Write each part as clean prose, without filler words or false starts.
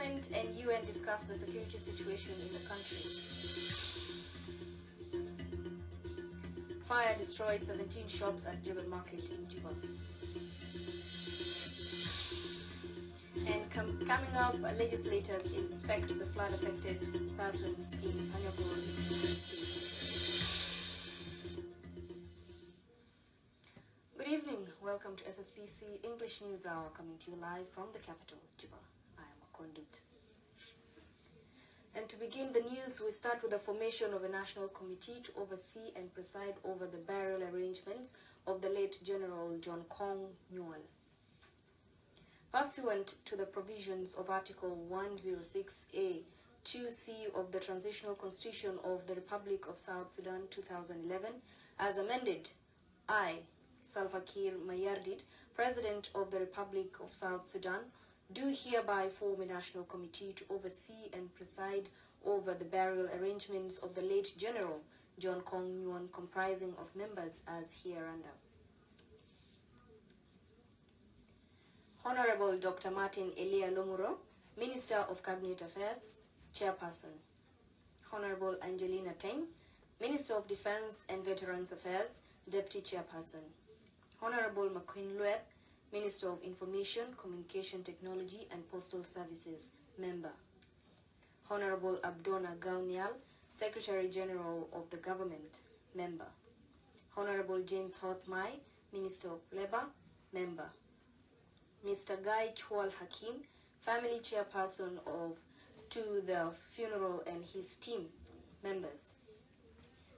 Parliament and UN discuss the security situation in the country. Fire destroys 17 shops at Jebel Market in Juba. And coming up, legislators inspect the flood-affected persons in Panyagor State. Good evening. Welcome to SSBC English News Hour, coming to you live from the capital, Juba. I am a conduit. And to begin the news, we start with the formation of a national committee to oversee and preside over the burial arrangements of the late General John Kong Newell. Pursuant to the provisions of Article 106A, 2C of the Transitional Constitution of the Republic of South Sudan 2011, as amended, I, Salva Kiir Mayardit, President of the Republic of South Sudan, do hereby form a national committee to oversee and preside over the burial arrangements of the late General John Kong Newell, comprising of members as hereunder. Honorable Dr. Martin Elia Lomuro, Minister of Cabinet Affairs, Chairperson. Honorable Angelina Teng, Minister of Defense and Veterans Affairs, Deputy Chairperson. Honorable McQueen Lueb, Minister of Information, Communication Technology and Postal Services, Member. Honorable Abdona Gaunial, Secretary General of the Government, Member. Honorable James Hothmai, Minister of Labor, Member. Mr. Guy Chwal Hakim, Family Chairperson of To the Funeral and his team, Members.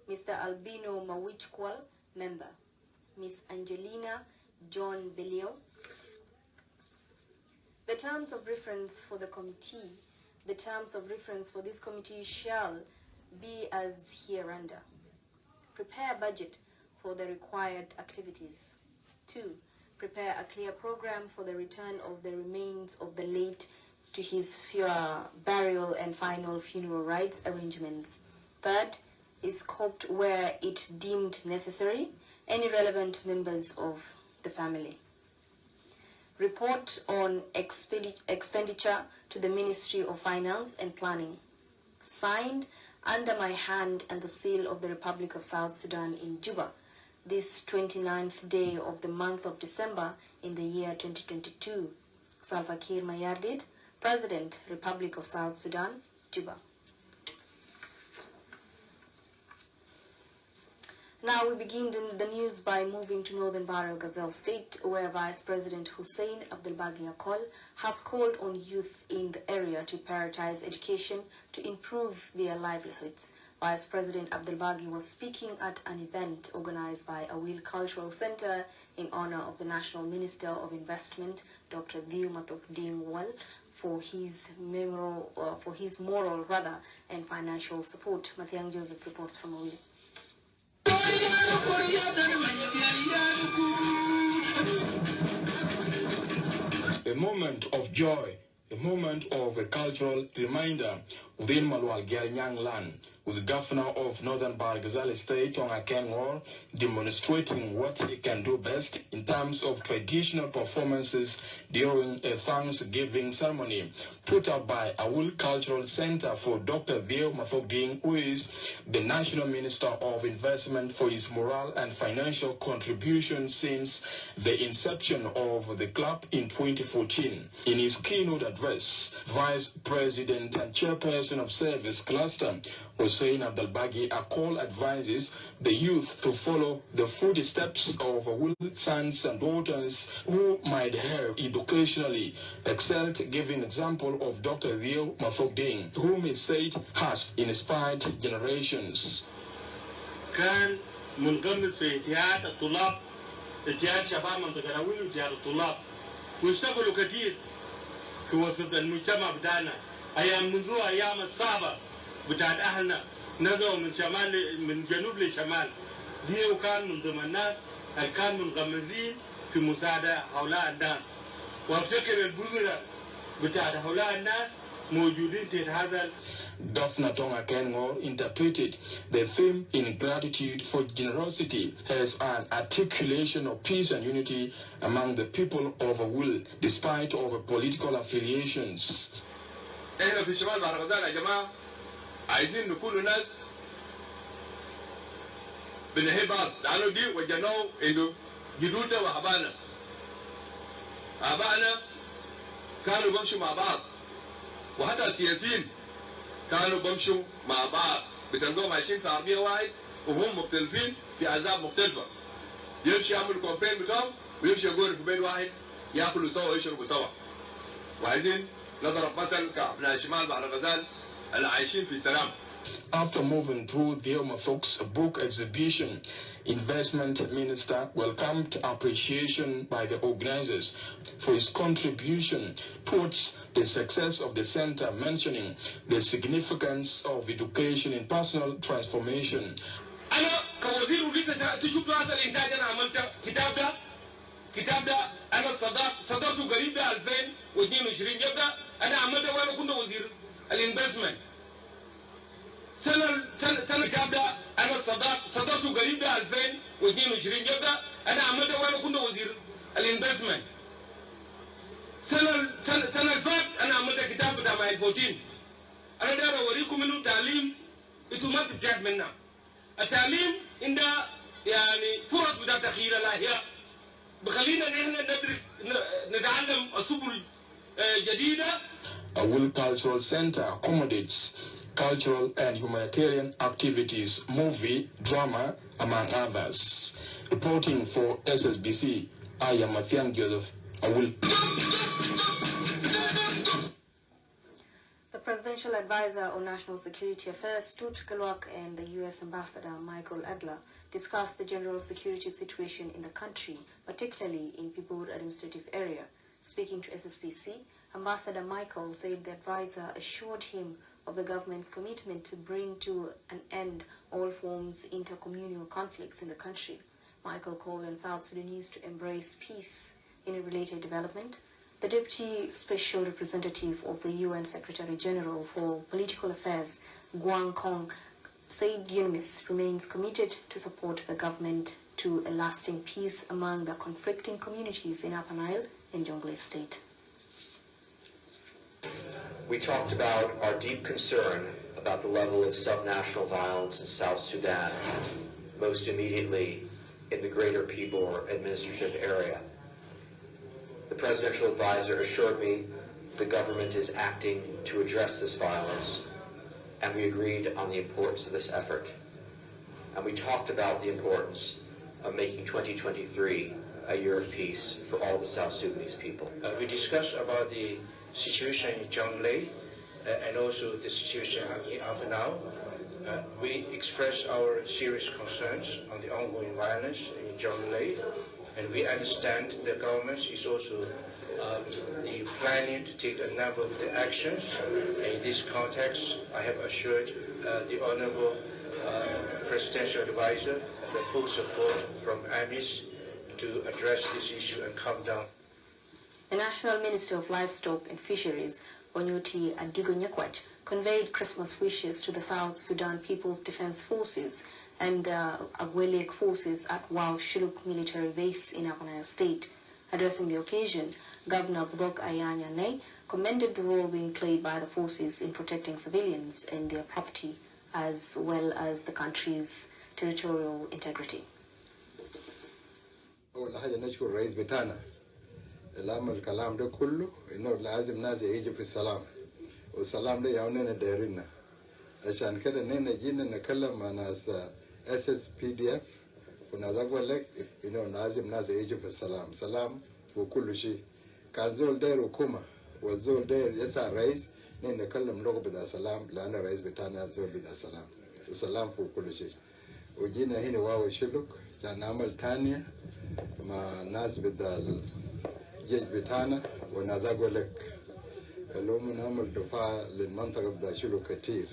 Mr. Albino Mawichkwal, Member. Ms. Angelina John Belio. The terms of reference for this committee shall be as hereunder. Prepare a budget for the required activities. 2. Prepare a clear program for the return of the remains of the late to his burial and final funeral rites arrangements. 3rd, is scoped where it deemed necessary any relevant members of the family. Report on expenditure to the Ministry of Finance and Planning. Signed under my hand and the seal of the Republic of South Sudan in Juba, this 29th day of the month of December in the year 2022. Salva Kiir Mayardit, President, Republic of South Sudan, Juba. Now we begin the news by moving to northern Bahr el Ghazal State, where Vice President Hussein Abdelbagi Akol has called on youth in the area to prioritize education to improve their livelihoods. Vice President Abdelbagi was speaking at an event organized by Awil Cultural Center in honor of the National Minister of Investment, Dr. Dhieu Matok Ding Wal, for his moral and financial support. Mathiang Joseph reports from Awil. A moment of joy, a moment of a cultural reminder within Malwal Gyanyang land, with the governor of Northern Bahr el Ghazal State, Tonga Kengor, demonstrating what he can do best in terms of traditional performances during a Thanksgiving ceremony put up by Awul Cultural Center for Dr. Dhieu Matok Ding, who is the National Minister of Investment, for his moral and financial contribution since the inception of the club in 2014. In his keynote address, Vice President and Chairperson of Service Cluster, Hussein Abdelbagi Akol, advises the youth to follow the footsteps of Awul sons and daughters who might have educationally excelled, giving example of Dr. Dhieu Matok Ding, whom he said has inspired generations. كان منغمس في اتحاد الطلاب، اتحاد شباب منطقة أويل واتحاد الطلاب، واشتغلوا كثير في وسط المجتمع بتاعنا. منذ أيام الصعبة بتاعت أهلنا نزلوا من جنوب لشمال. ديو كان من ضمن الناس اللي كان منغمزين في مساعدة هؤلاء الناس، وافتكر البذرة بتاعت هؤلاء الناس موجودين تحت هذا. Governor Tonga Kengor interpreted the theme in gratitude for generosity as an articulation of peace and unity among the people of Awul, despite of political affiliations. احنا في شمال بحر غزال يا جماعه عايزين نكون ناس بنهي بعض، لانه دي وجدناه انه جدودنا وابائنا كانوا بمشوا مع بعض، وحتى السياسيين كانوا بمشوا مع بعض، بتلقوهم عايشين في عربيه واحد وهم مختلفين في احزاب مختلفه، يمشي يعملوا كومبين بتاعهم ويمشي يقولوا في بيت واحد ياكلوا سوا ويشربوا سوا. وعايزين نضرب مثل كابناء شمال بحر غزال اللي عايشين في سلام. After moving through the Oma Folks book exhibition, Investment Minister welcomed appreciation by the organizers for his contribution towards the success of the center, mentioning the significance of education in personal transformation. أنا كوزير ولسه تشوف هذا الإنتاج أنا عملت كتاب ده أنا صدرته قريب ده 2022 يبدأ أنا عملته وأنا كنت وزير الانفستمنت. سنة الكتاب ده أنا صدرته قريب ده 2022 يبدأ أنا عملته وأنا كنت وزير الانفستمنت. سنة الفات أنا عملت كتاب بتاع 2014. أنا داير أوريكم إنه تعليم أنتم ما تبتعد منه. التعليم عنده يعني فرص بتاع تغيير الأحياء بخلينا نحن نتعلم سبل جديدة. Awil Cultural Center accommodates cultural and humanitarian activities, movie, drama, among others. Reporting for SSBC, I am Mathiang Joseph. Awil. The Presidential Advisor on National Security Affairs, Tut Kalwak, and the U.S. Ambassador Michael Adler discussed the general security situation in the country, particularly in Pibor administrative area. Speaking to SSBC, Ambassador Michael said the advisor assured him of the government's commitment to bring to an end all forms of intercommunal conflicts in the country. Michael called on South Sudanese to embrace peace. In a related development, the Deputy Special Representative of the UN Secretary General for Political Affairs, Guang Kong, said UNMISS remains committed to support the government to a lasting peace among the conflicting communities in Upper Nile and Jonglei State. We talked about our deep concern about the level of subnational violence in South Sudan, most immediately in the greater Pibor administrative area. The Presidential Advisor assured me the government is acting to address this violence, and we agreed on the importance of this effort. And we talked about the importance of making 2023 a year of peace for all the South Sudanese people. We discussed about the situation in Jonglei and also the situation in Upper Nile. We expressed our serious concerns on the ongoing violence in Jonglei, and we understand the government is also planning to take a number of the actions. In this context, I have assured the Honorable Presidential Advisor the full support from AMIS to address this issue and calm down. The National Minister of Livestock and Fisheries, Onyoti Adigonyakwat, conveyed Christmas wishes to the South Sudan People's Defense Forces and the Agwelek forces at Wau Shuluk military base in Upper Nile State. Addressing the occasion, Governor Budok Ayanya Ney commended the role being played by the forces in protecting civilians and their property, as well as the country's territorial integrity. العمل الكلام ده كله إنه لازم ناس يجي في السلام والسلام ده يعوننا دايرنا عشان كده نحن جينا نتكلم مع ناس SSPDF وناس أقول لك إنه لازم ناس يجي في السلام سلام وكل شيء كان زول داير حكومة والزول داير يسعى رئيس نحن نتكلم لغة بدا سلام لأن الرئيس بتاعنا زول بدا سلام وسلام في كل شيء وجينا هنا واو شلوك عشان نعمل تانية مع ناس بدا الجيش بتاعنا وناس أقول لك اللي هم نعمل دفاع للمنطقة بدا شلوك كتير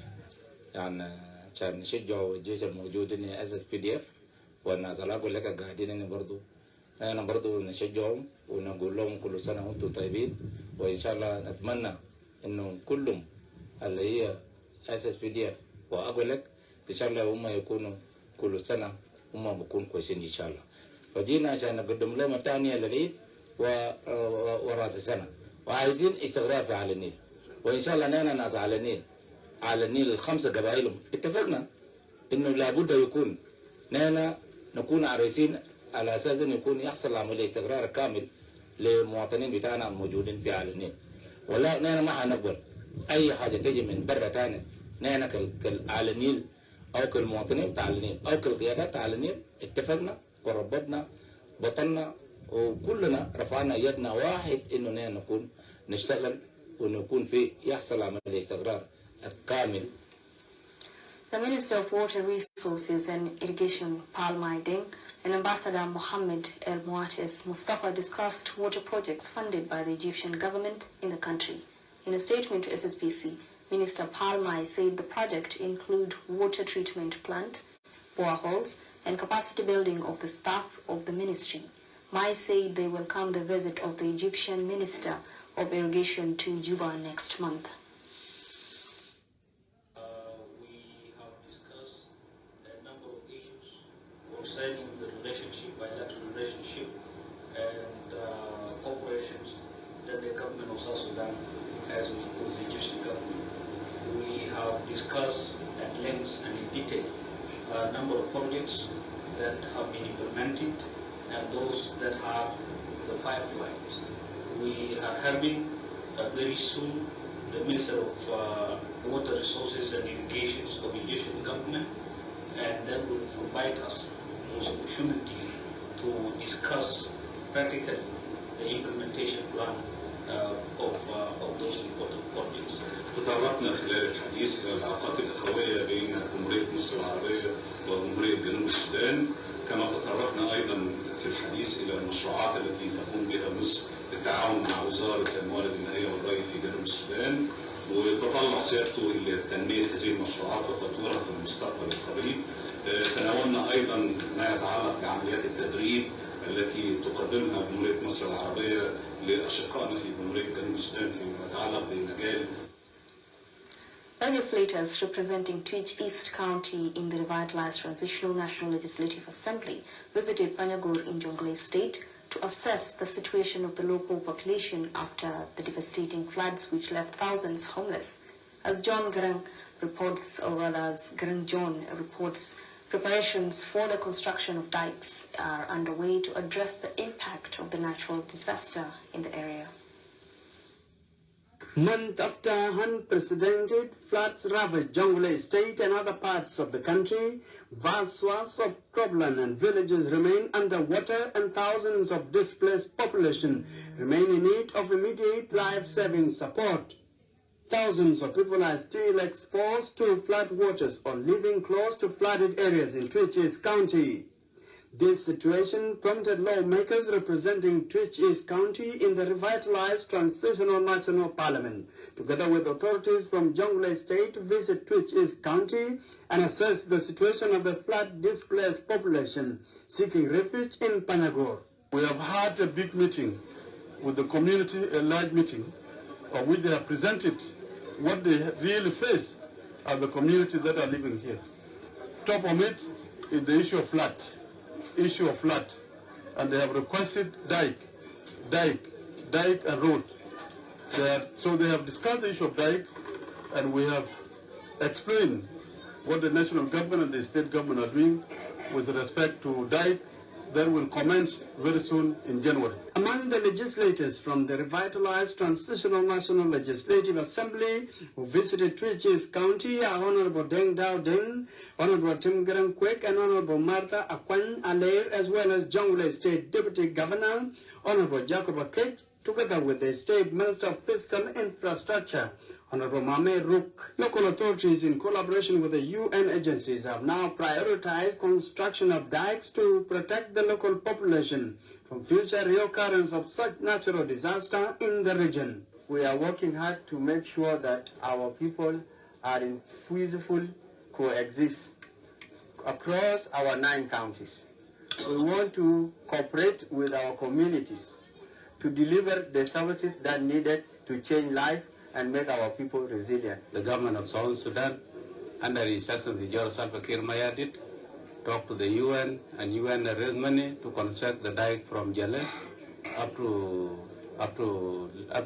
يعني عشان نشجعوا الجيش الموجود إن SSPDF والناس اللي أقول لك قاعدين إن برضو نشجعهم ونقول لهم كل سنة وأنتم طيبين وإن شاء الله نتمنى إنه كلهم اللي هي SSPDF وأقول لك إن شاء الله هم يكونوا كل سنة هم بيكونوا كويسين إن شاء الله وجينا عشان نقدم لهم التهنئة للعيد وراس السنة وعايزين استغراف على النيل وإن شاء الله نحن ناس على النيل الخمسة قبائلهم اتفقنا إنه لابد يكون نحن نكون عريسين على أساس إنه يكون يحصل عملية استقرار كامل للمواطنين بتاعنا الموجودين في على النيل. ولا نحن ما حنقبل أي حاجة تجي من برا تاني نحن على النيل أو كالمواطنين بتاع النيل أو كالقيادات على النيل. اتفقنا وربطنا بطلنا وكلنا رفعنا يدنا واحد إنه نحن نكون نشتغل ونكون في يحصل عملية استقرار كامل. The Minister of Water Resources and Irrigation, Paul Maiding, and Ambassador Mohammed El Muatis Mustafa discussed water projects funded by the Egyptian government in the country. In a statement to SSBC, Minister Paul Mai said the project include water treatment plant, boreholes, and capacity building of the staff of the ministry. Mai said they welcome the visit of the Egyptian Minister of Irrigation to Juba next month. Concerning the relationship, bilateral relationship, and operations that the government of South Sudan has with the Egyptian government. We have discussed at length and in detail a number of projects that have been implemented and those that have the pipelines. We are having very soon the Minister of Water Resources and Irrigation of the Egyptian government, and that will provide us opportunity to discuss practically the implementation plan of those important projects. تطرقنا خلال الحديث إلى العلاقات الأخوية بين جمهورية مصر العربية وجمهورية جنوب السودان، كما تطرقنا أيضا في الحديث إلى المشروعات التي تقوم بها مصر بالتعاون مع وزارة الموارد المائية والري في جنوب السودان، وتطلع سيادته إلى تنمية هذه المشروعات وتطويرها في المستقبل القريب. تناولنا أيضا ما يتعلق بعمليات التدريب التي تقدمها جمهورية مصر العربية لأشقائنا في جمهورية جنوب السودان فيما يتعلق بمجال. Legislators representing Twitch East County in the revitalized Transitional National Legislative Assembly visited Panyagur in Jonglei State to assess the situation of the local population after the devastating floods which left thousands homeless. As John Garang reports, or rather as Garang John reports, preparations for the construction of dikes are underway to address the impact of the natural disaster in the area. Month after unprecedented floods ravaged Jonglei State and other parts of the country, vast swaths of cropland and villages remain underwater and thousands of displaced population remain in need of immediate life-saving support. Thousands of people are still exposed to flood waters or living close to flooded areas in Twitch East County. This situation prompted lawmakers representing Twitch East County in the revitalized Transitional National Parliament, together with authorities from Jonglei State, to visit Twitch East County and assess the situation of the flood-displaced population seeking refuge in Panyagur. We have had a big meeting with the community, a large meeting, of which they have presented what they really face as the community that are living here. Top of it is the issue of flood. And they have requested dike and road. So they have discussed the issue of dike, and we have explained what the national government and the state government are doing with respect to dike that will commence very soon in January. Among the legislators from the revitalized Transitional National Legislative Assembly who visited Twitch East County are Honorable Deng Dao Deng, Honorable Tim Garang Kwek, and Honorable Martha Akwan Alair, as well as Jonglei State Deputy Governor, Honorable Jacob Akech, together with the State Minister of Fiscal Infrastructure, Honorable Mame Rook. Local authorities, in collaboration with the UN agencies, have now prioritized construction of dikes to protect the local population from future reoccurrence of such natural disaster in the region. We are working hard to make sure that our people are in peaceful coexist across our 9 counties. We want to cooperate with our communities to deliver the services that needed to change life and make our people resilient. The government of South Sudan, under instructions of General Salva Kiir Mayardit, talked to the UN, and UN raised money to construct the dike from Jale up to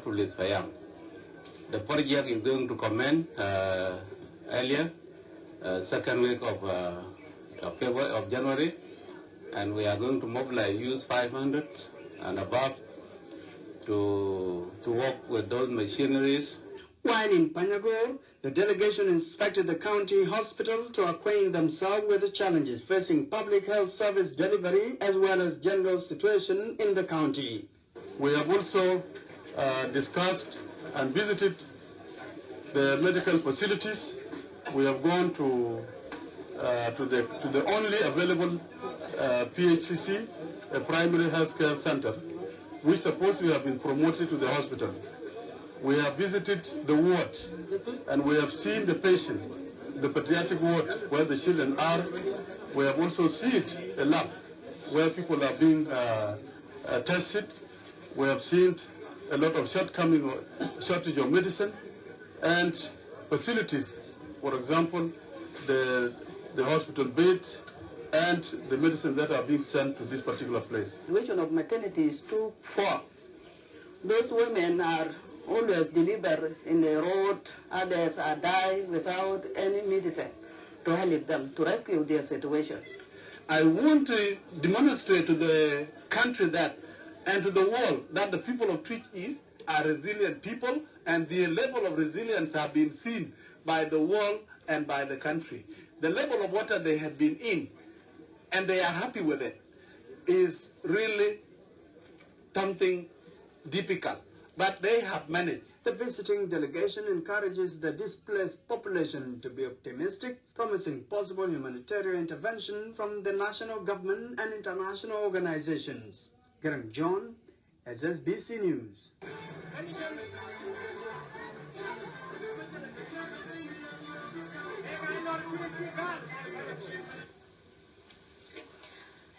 Lisfayam. The project is going to commence earlier, second week of January, and we are going to mobilize youth 500 and above to work with those machineries. While in Panyagor, the delegation inspected the county hospital to acquaint themselves with the challenges facing public health service delivery as well as general situation in the county. We have also discussed and visited the medical facilities. We have gone to the only available PHCC, a primary health care center, which supposed to have been promoted to the hospital. We have visited the ward and we have seen the patient, the pediatric ward where the children are. We have also seen a lab where people are being tested. We have seen a lot of shortage of medicine and facilities. For example, the hospital beds and the medicine that are being sent to this particular place. The situation of maternity is too poor. Those women are always delivered in the road, others are dying without any medicine to help them, to rescue their situation. I want to demonstrate to the country that, and to the world, that the people of Twitch East are resilient people, and their level of resilience have been seen by the world and by the country. The level of water they have been in, and they are happy with it, is really something difficult. But they have managed. The visiting delegation encourages the displaced population to be optimistic, promising possible humanitarian intervention from the national government and international organizations. Greg John, SSBC News.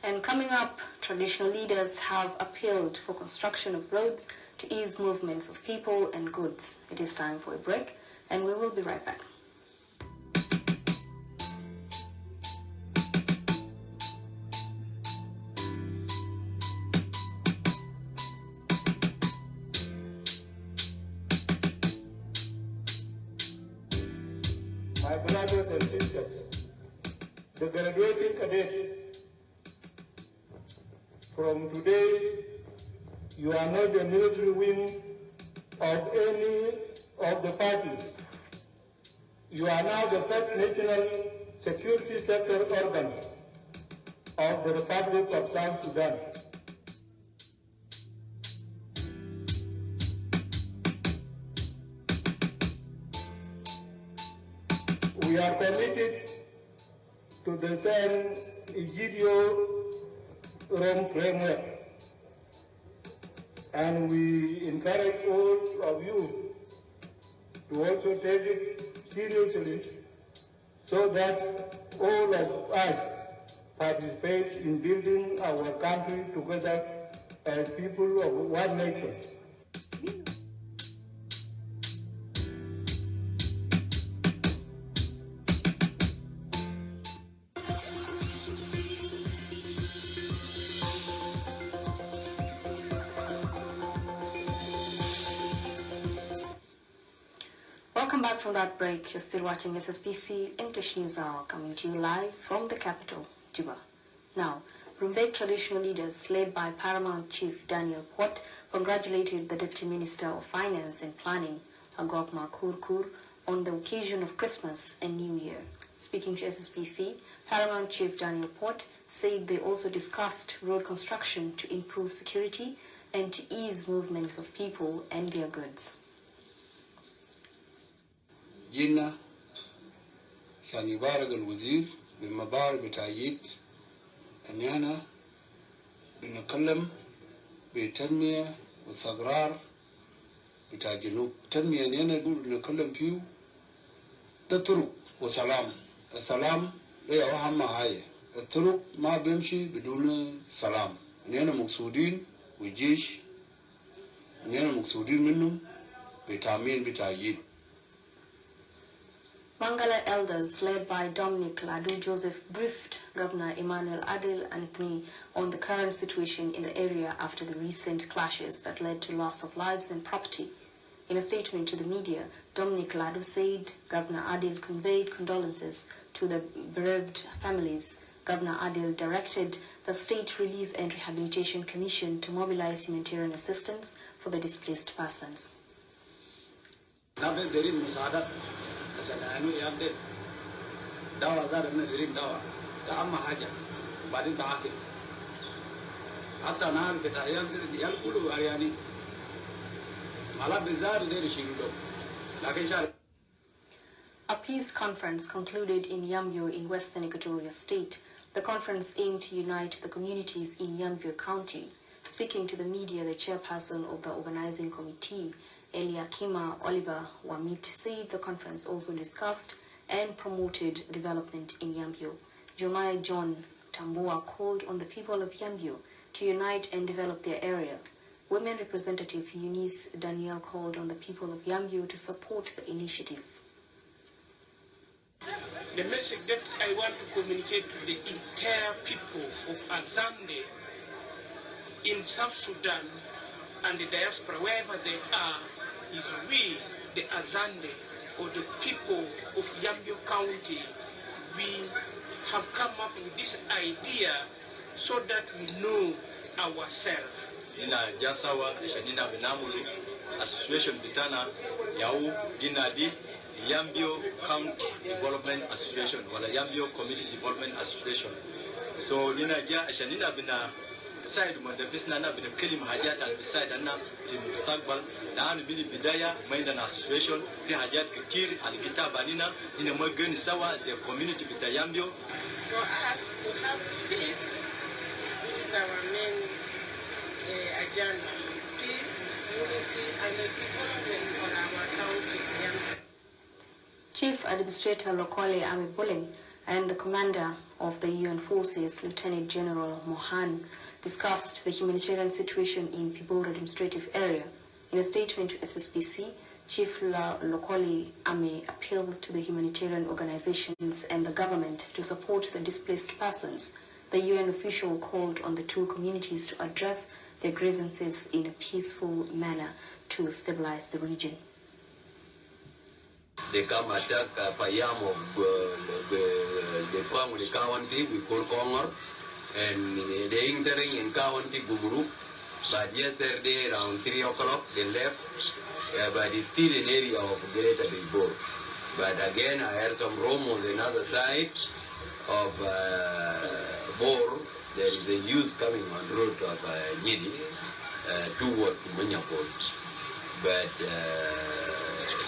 And coming up, traditional leaders have appealed for construction of roads to ease movements of people and goods. It is time for a break, and we will be right back. My brothers and sisters, the graduating cadets, from today, you are not the military wing of any of the parties. You are now the first national security sector organs of the Republic of South Sudan. We are committed to the San Egidio Rome framework, and we encourage all of you to also take it seriously so that all of us participate in building our country together as people of one nation. Welcome back from that break. You're still watching SSBC English News Hour, coming to you live from the capital, Juba. Now, Rumbek traditional leaders led by Paramount Chief Daniel Port congratulated the Deputy Minister of Finance and Planning, Agokma Kurkur, on the occasion of Christmas and New Year. Speaking to SSBC, Paramount Chief Daniel Port said they also discussed road construction to improve security and to ease movements of people and their goods. جينا كان يبارك الوزير بمبارك بتأييد أننا بنتكلم بتنمية واستقرار بتاع الجنوب. تنمية أننا نتكلم فيه ده طرق وسلام. السلام هي أهم حاجة. الطرق ما بيمشي بدون سلام. أننا مقصودين والجيش أننا مقصودين منهم بتأمين بتأييد. Mangala elders, led by Dominic Ladu Joseph, briefed Governor Emmanuel Adel Anthony on the current situation in the area after the recent clashes that led to loss of lives and property. In a statement to the media, Dominic Ladu said Governor Adil conveyed condolences to the bereaved families. Governor Adil directed the State Relief and Rehabilitation Commission to mobilize humanitarian assistance for the displaced persons. A peace conference concluded in Yambio in Western Equatoria State. The conference aimed to unite the communities in Yambio County. Speaking to the media, the chairperson of the organizing committee, Eliakima Oliver Wamit, said the conference also discussed and promoted development in Yambio. Jeremiah John Tambua called on the people of Yambio to unite and develop their area. Women Representative Eunice Daniel called on the people of Yambio to support the initiative. The message that I want to communicate to the entire people of Azande in South Sudan and the diaspora, wherever they are, is we, the Azande, or the people of Yambio County, we have come up with this idea so that we know ourselves. Ina jasawa shanina binamulu association bitana yau ina di Yambio County Development Association wala Yambio Community Development Association. So nina ja shanina bina side mudafisna na bina kalim hajat al beside anna fi mustaqbal dan bini bidaya mainda na association fi hajat katir al kitaba nina ina magani sawa as a community bita Yambio. For us to have peace, which is our main agenda, peace, unity, and development for our county. Chief Administrator Lokole Amibulin and the Commander of the UN Forces, Lieutenant General Mohan, discussed the humanitarian situation in Pibor administrative area. In a statement to SSBC, Chief Lokole Ame appealed to the humanitarian organizations and the government to support the displaced persons. The UN official called on the two communities to address their grievances in a peaceful manner to stabilize the region. They come attack Payam of the Kwangli County, we call Kongor, and they entering in County Gumuru. But yesterday around 3 o'clock they left, but it's still an area of Greater Bibor. But again I heard some rumors on the other side of Bor. There is a youth coming on the road of Nidi toward Munyapol. But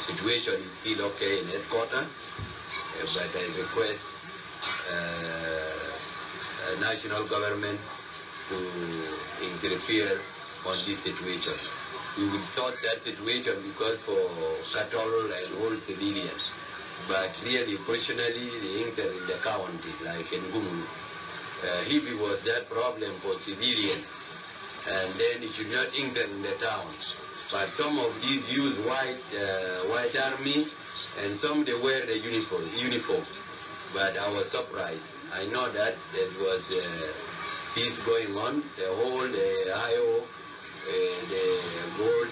situation is still okay in headquarters. But I request national government to interfere on this situation. We would thought that situation because for cattle and all civilians. But really, personally, they enter in the county, like in Gumuru. If it was that problem for civilians, and then it should not enter in the town. But some of these use white army, and some they wear the uniform. But I was surprised. I know that there was peace going on. The whole IO,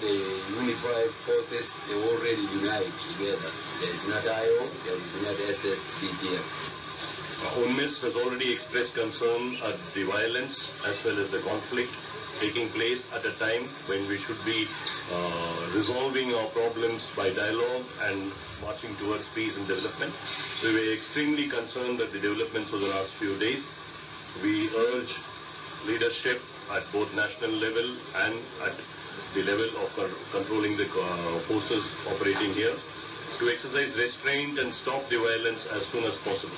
the unified forces, they already unite together. There is not IO, there is not SSBC. UNMISS has already expressed concern at the violence as well as the conflict taking place at a time when we should be resolving our problems by dialogue and marching towards peace and development. So we are extremely concerned at the developments of the last few days. We urge leadership at both national level and at the level of controlling the forces operating here to exercise restraint and stop the violence as soon as possible.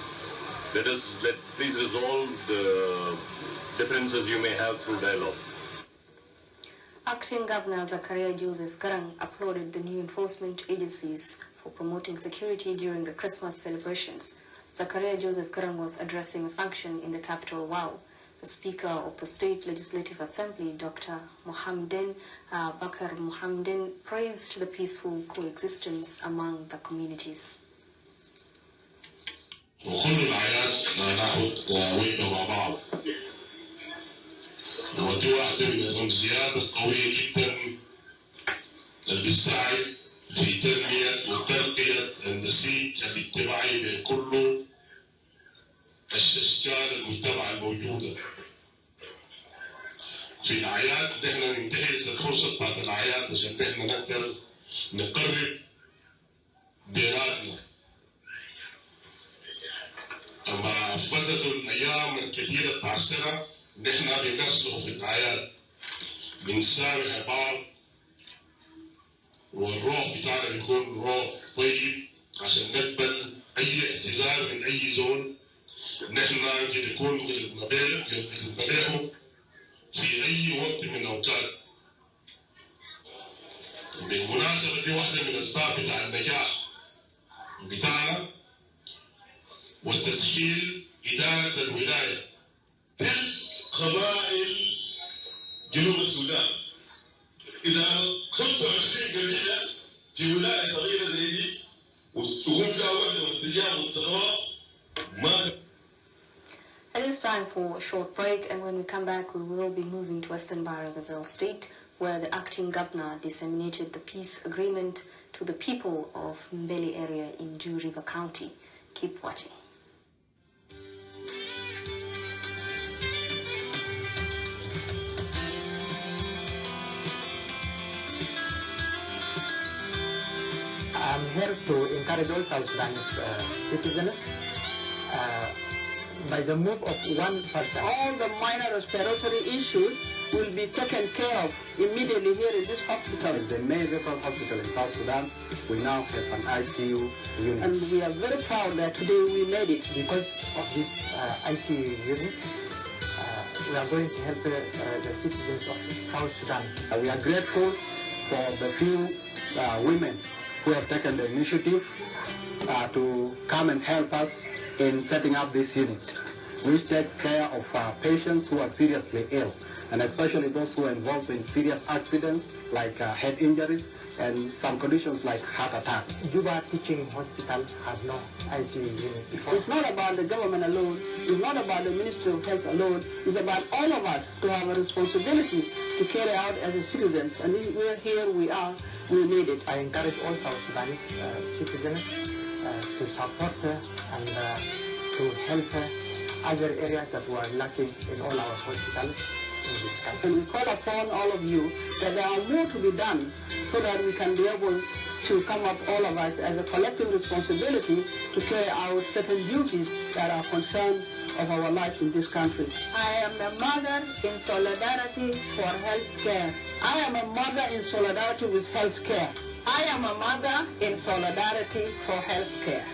Please resolve the differences you may have through dialogue. Acting Governor Zakaria Joseph Garang applauded the new enforcement agencies for promoting security during the Christmas celebrations. Zakaria Joseph Garang was addressing a function in the capital Wau. The Speaker of the State Legislative Assembly, Dr. Mohamden Bakar Mohamden, praised the peaceful coexistence among the communities. وكل العائلات ناخد ويبقى مع بعض. ودي واحدة من الأمسيات القوية جدا اللي بتساعد في تنمية وترقية النسيج الاجتماعي لكل أشكال المجتمع الموجودة. في الأعياد نحن ننتهز الفرصة بتاعت الأعياد عشان نحن نقدر نقرب بيناتنا. أما فزتوا الأيام الكثيرة بتاع السنة نحن بنصلح في الأعياد، بنسامح بعض، والروح بتاعنا بيكون روح طيب عشان نقبل أي اعتذار من أي زول نحن قد يكون غلطنا به في أي وقت من الأوقات. بالمناسبة دي واحدة من الأسباب بتاع النجاح بتاعنا وتسهيل إدارة الولاية. قبائل جنوب السودان إذا 25 قبيلة في ولاية صغيرة زي دي وتقوم فيها وحدة واستجابة والصغار ما. It is time for a short break, and when we come back, we will be moving to Western Barra Gazelle State, where the acting governor disseminated the peace agreement to the people of Mbeli area in Jew River County. Keep watching. I'm here to encourage all South Sudanese citizens by the move of one person. All the minor respiratory issues will be taken care of immediately here in this hospital. The main referral hospital in South Sudan, we now have an ICU unit. And we are very proud that today we made it. Because of this ICU unit, we are going to help the citizens of South Sudan. We are grateful for the few women who have taken the initiative to come and help us in setting up this unit, which takes care of patients who are seriously ill, and especially those who are involved in serious accidents like head injuries and some conditions like heart attack. Juba Teaching Hospital have no ICU unit before. It's not about the government alone, it's not about the Ministry of Health alone, it's about all of us to have a responsibility to carry out as a citizens, and we're here, we are, we need it. I encourage all South Sudanese citizens to support and to help other areas that were lacking in all our hospitals in this country. And we call upon all of you that there are more to be done so that we can be able to come up, all of us, as a collective responsibility to carry out certain duties that are concerned of our life in this country. I am a mother in solidarity for health care. I am a mother in solidarity with health care. I am a mother in solidarity for health care.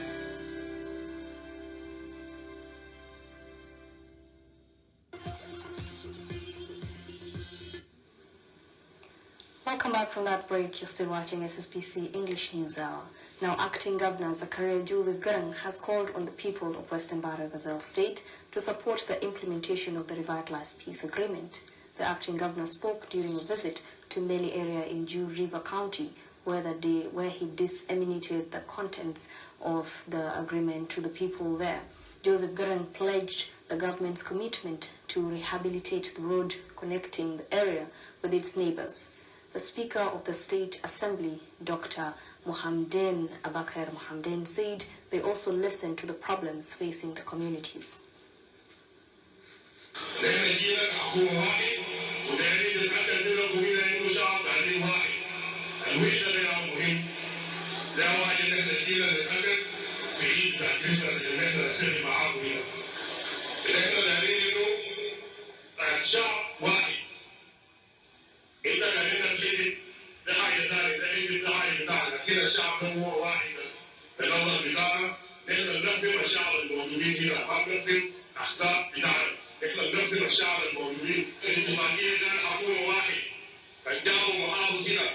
Welcome back from that break. You're still watching SSBC English News Hour. Now, Acting Governor Zakaria Joseph Garang has called on the people of Western Barra Gazelle State to support the implementation of the revitalized peace agreement. The Acting Governor spoke during a visit to Mbeli area in Jew River County, where he disseminated the contents of the agreement to the people there. Joseph Garang pledged the government's commitment to rehabilitate the road connecting the area with its neighbors. The Speaker of the State Assembly, Dr. Mohamden Abakar Mohamden, said they also listened to the problems facing the communities. كده الشعب هو واحد الأول بتاعنا إحنا نخدم الشعب الموجودين هنا ما نخدم أحزاب بتاعنا إحنا نخدم الشعب الموجودين الاتفاقية ده حكومة واحد كان جابوا محافظ هنا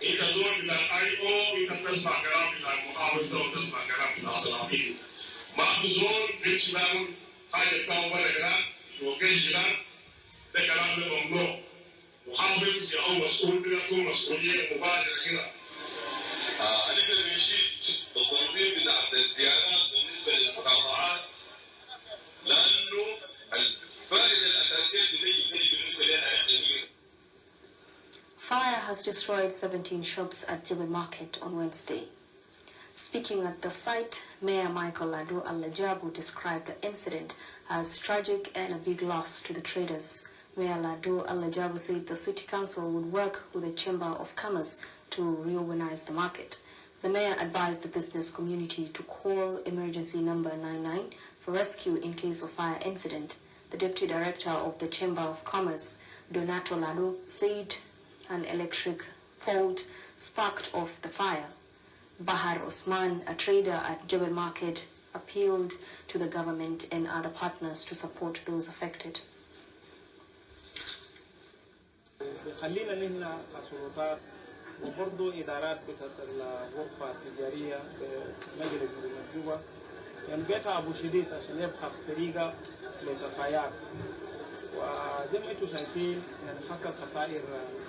أنت زول بتاع أي أو أنت تسمع كلام بتاع المحافظ أو تسمع كلام بتاع الصحفيين ما في زول بيمشي بيعمل حاجة بتاعه ولا هناك يوكيش هناك ده كلام ممنوع محافظ أو مسؤول بيكون مسؤولية مباشرة هنا. نقدر نشيد بالتنظيم بتاع الزيارات بالنسبه للمقاطعات لانه الفائده الاساسيه بتجي بالنسبه لنا. Fire has destroyed 17 shops at Jebel Market on Wednesday. Speaking at the site, Mayor Michael Lado Al-Lajabu described the incident as tragic and a big loss to the traders. Mayor Lado Al-Lajabu said the City Council would work with the Chamber of Commerce to reorganize the market. The mayor advised the business community to call emergency number 99 for rescue in case of fire incident. The deputy director of the Chamber of Commerce, Donato Lado, said an electric fault sparked off the fire. Bahar Osman, a trader at Jebel Market, appealed to the government and other partners to support those affected. خلينا نهنا السلطات وبرضه إدارات بتاعت الغرفة التجارية بمجلس مدينة جوبا يعني بيتها أبو شديد عشان يبحث طريقة للتفايات وزي ما انتم شايفين يعني حصل خسائر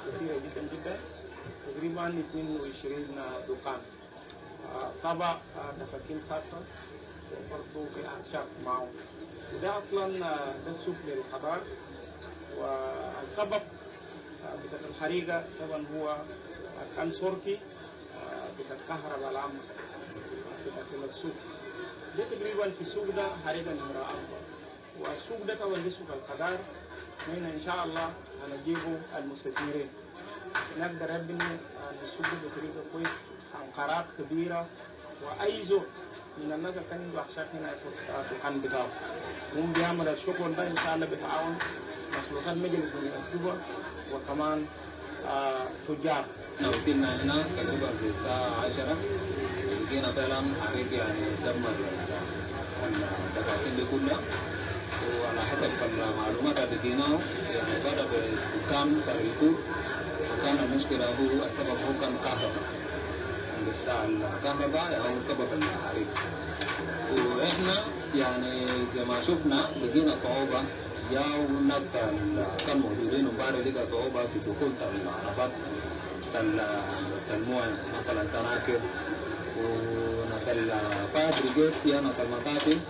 كثيرة جدا جدا تقريبا 22 دكان 7 دكاكين ساكتة وبرضه في أعشاب معه وده أصلا ده سوق للخضار والسبب بتاعت الحريقة طبعا هو كان صورتي بتاعت كهرباء العامة في داخل السوق ده تقريبا في السوق ده حريقة نمرة 4 والسوق ده طبعا ده سوق الخضار هنا إن شاء الله هنجيبه المستثمرين عشان نقدر نبني السوق ده بطريقة كويس عقارات كبيرة وأي زول من الناس اللي كان عنده أحشاء هنا يفتح الدكان بتاعه هم بيعمل الشغل ده إن شاء الله بتعاون مسؤوليات مجلس من جوبا وكمان تجار. وصلنا هنا تقريبا في الساعة 10 لقينا فعلا حريق يعني دمر الدكاكين دي كلها وعلى حسب المعلومات اللي لقيناه يعني بدأ بدكان تريتو وكان المشكلة هو السبب هو كان كهرباء بتاع الكهرباء هو سبب الحريق واحنا يعني زي ما شفنا لقينا صعوبة جاءوا الناس كانوا موجودين امبارح لقى صعوبة في دخول العربات المويه مثلا تناكر وناس الفاير بريجيد يا ناس المكاتب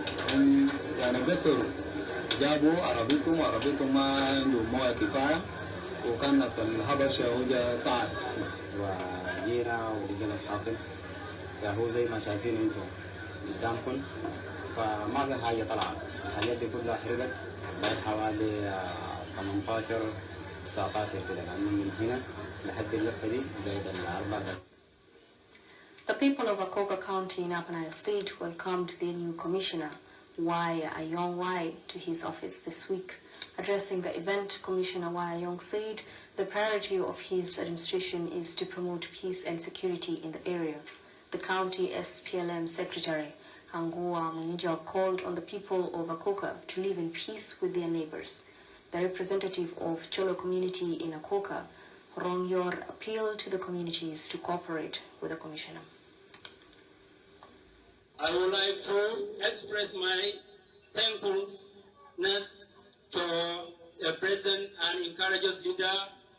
يعني قصروا جابوا عربيتهم ما عندهم مويه كفايه وكان ناس الهبشه وجا ساعد وجينا ولقينا الحاصل فهو زي ما شايفين انتم قدامكم فما في حاجه طلعت الحاجات دي كلها حرقت بعد حوالي 18 19 كده لانه من هنا لحد اللفه دي زائد الاربعه. The people of Akoka County in Upper Nile State welcomed their new commissioner, Ayong Wai, to his office this week. Addressing the event, Commissioner Ayong said the priority of his administration is to promote peace and security in the area. The county SPLM secretary, Angua Munija, called on the people of Akoka to live in peace with their neighbors. The representative of Cholo community in Akoka, Rongyor, appealed to the communities to cooperate with the commissioner. I would like to express my thankfulness to the President and encourages leader,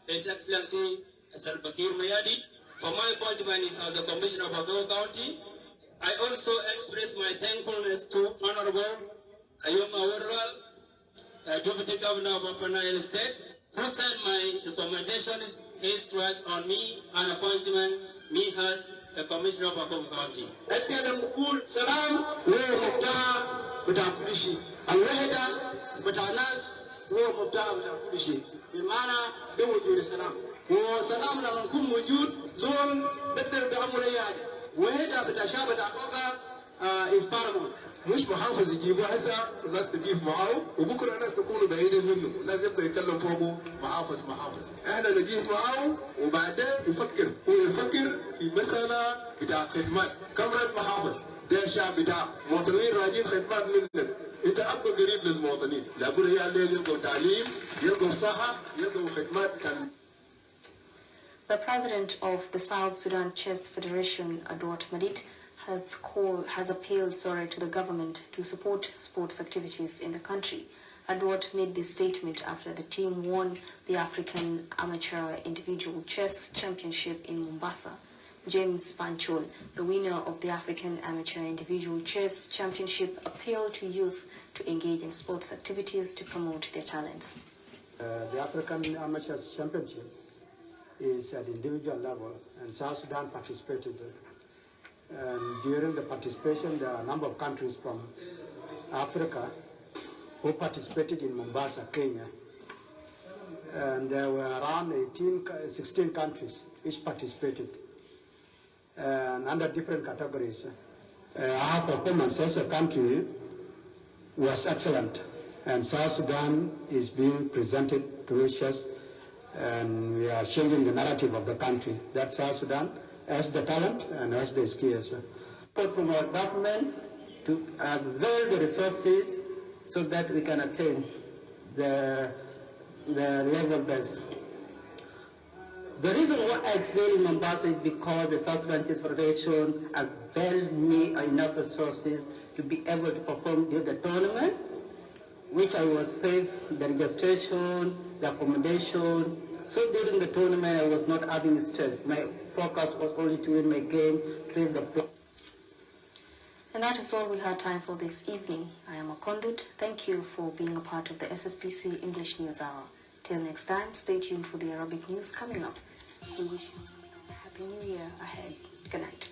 His Excellency Salva Kiir Mayadi, for my appointment as a Commissioner of Akoka County. I also express my thankfulness to Honorable Ayom Awarwal, Deputy Governor of Upper Nile State, who sent my recommendation his trust on me and appointment me as a Commissioner of Akoka County. SPLM Kul Salam هو مفتاح بتاع كل شيء. الوحدة بتاع الناس هو مفتاح بتاع كل شيء. بمعنى بوجود السلام. وسلام لما نكون موجود زول بقدر بيعمل أي حاجة. وحدة بتاع شعب بتاع أكوكا is paramount. مش محافظ يجيبوا هسه الناس تقيف معاه وبكره الناس تكونوا بعيدين منه، الناس يبقى يتكلم فوقه محافظ، احنا نقيف معاه وبعدين هو يفكر في مسألة بتاع خدمات، كاميرا محافظ ده الشعب بتاع مواطنين راجين خدمات منك، انت ابقى قريب للمواطنين، لابد هي اللي يلقوا تعليم، يلقوا صحة، يلقوا خدمات كان. The president of the South Sudan Chess Federation, Adwat Madit, has appealed to the government to support sports activities in the country. Adwat made this statement after the team won the African Amateur Individual Chess Championship in Mombasa. James Panchol, the winner of the African Amateur Individual Chess Championship, appealed to youth to engage in sports activities to promote their talents. The African Amateur Championship is at individual level, and South Sudan participated. And during the participation, there are a number of countries from Africa who participated in Mombasa, Kenya. And there were around 16 countries which participated, and under different categories. Our performance as a country was excellent, and South Sudan is being presented through chess, and we are changing the narrative of the country, that South Sudan has the talent and has the skills. Support from our government to avail the resources so that we can attain the level best. The reason why I excel in Mombasa is because the South Sudan Chess Federation availed me enough resources to be able to perform during the tournament, which I was paid the registration, the accommodation. So during the tournament, I was not having stress. My focus was only to win my game, to win the play. And that is all we had time for this evening. I am a conduit. Thank you for being a part of the SSBC English News Hour. Till next time, stay tuned for the Arabic news coming up. We wish you a happy new year ahead. Good night.